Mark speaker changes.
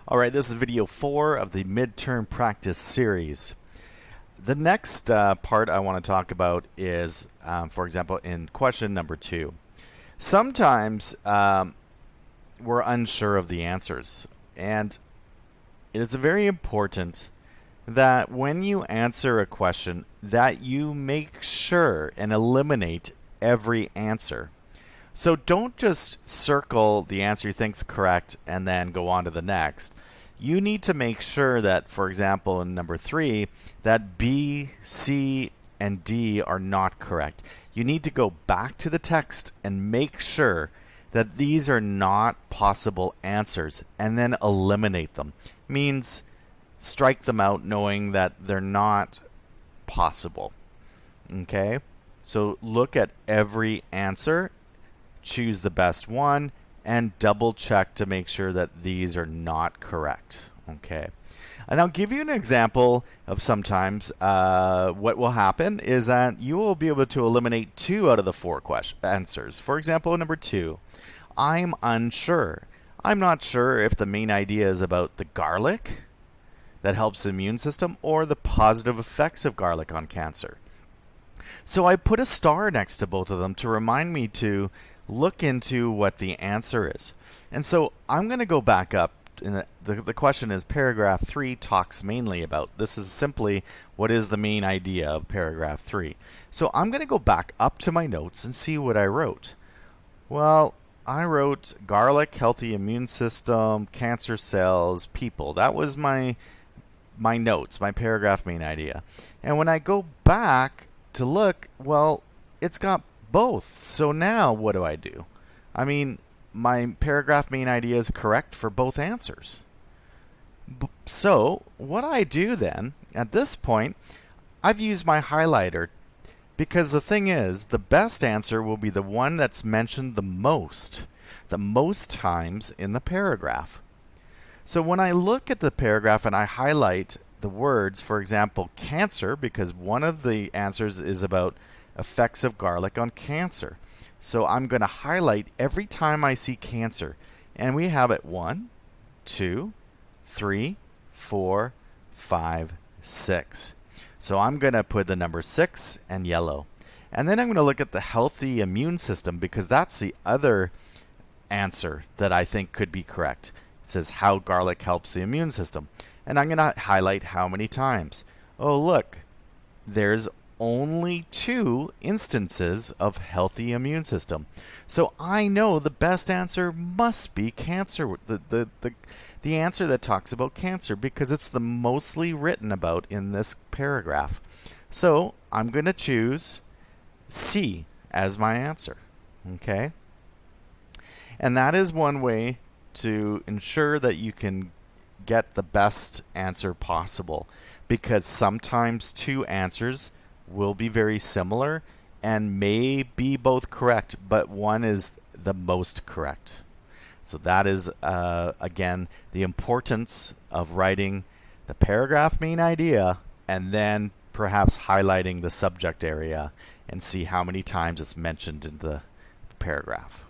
Speaker 1: Alright, this is video 4 of the midterm practice series. The next part I want to talk about is, for example, in question number 2. Sometimes we're unsure of the answers, and it is very important that when you answer a question that you make sure and eliminate every answer. So don't just circle the answer you think's correct and then go on to the next. You need to make sure that, for example, in number 3, that B, C, and D are not correct. You need to go back to the text and make sure that these are not possible answers and then eliminate them. Means strike them out knowing that they're not possible. Okay? So look at every answer, choose the best one, and double check to make sure that these are not correct. Okay. And I'll give you an example of sometimes what will happen is that you will be able to eliminate 2 out of the 4 answers. For example, number 2, I'm unsure. I'm not sure if the main idea is about the garlic that helps the immune system or the positive effects of garlic on cancer. So I put a star next to both of them to remind me to look into what the answer is. And so I'm going to go back up. The question is paragraph 3 talks mainly about. This is simply what is the main idea of paragraph 3. So I'm going to go back up to my notes and see what I wrote. Well, I wrote garlic, healthy immune system, cancer cells, people. That was my notes, my paragraph main idea. And when I go back to look, well, it's got both. So now what do? I mean, my paragraph main idea is correct for both answers. So what I do then, at this point, I've used my highlighter because the thing is, the best answer will be the one that's mentioned the most times in the paragraph. So when I look at the paragraph and I highlight the words, for example, cancer, because one of the answers is about effects of garlic on cancer. So I'm going to highlight every time I see cancer. And we have it 1, 2, 3, 4, 5, 6. So I'm going to put the number 6 and yellow. And then I'm going to look at the healthy immune system because that's the other answer that I think could be correct. It says how garlic helps the immune system. And I'm going to highlight how many times. Oh, look, there's only 2 instances of healthy immune system. So I know the best answer must be cancer, the answer that talks about cancer, because it's the mostly written about in this paragraph. So I'm going to choose C as my answer. Okay? And that is one way to ensure that you can get the best answer possible, because sometimes 2 answers will be very similar and may be both correct, but one is the most correct. So that is, again, the importance of writing the paragraph main idea and then perhaps highlighting the subject area and see how many times it's mentioned in the paragraph.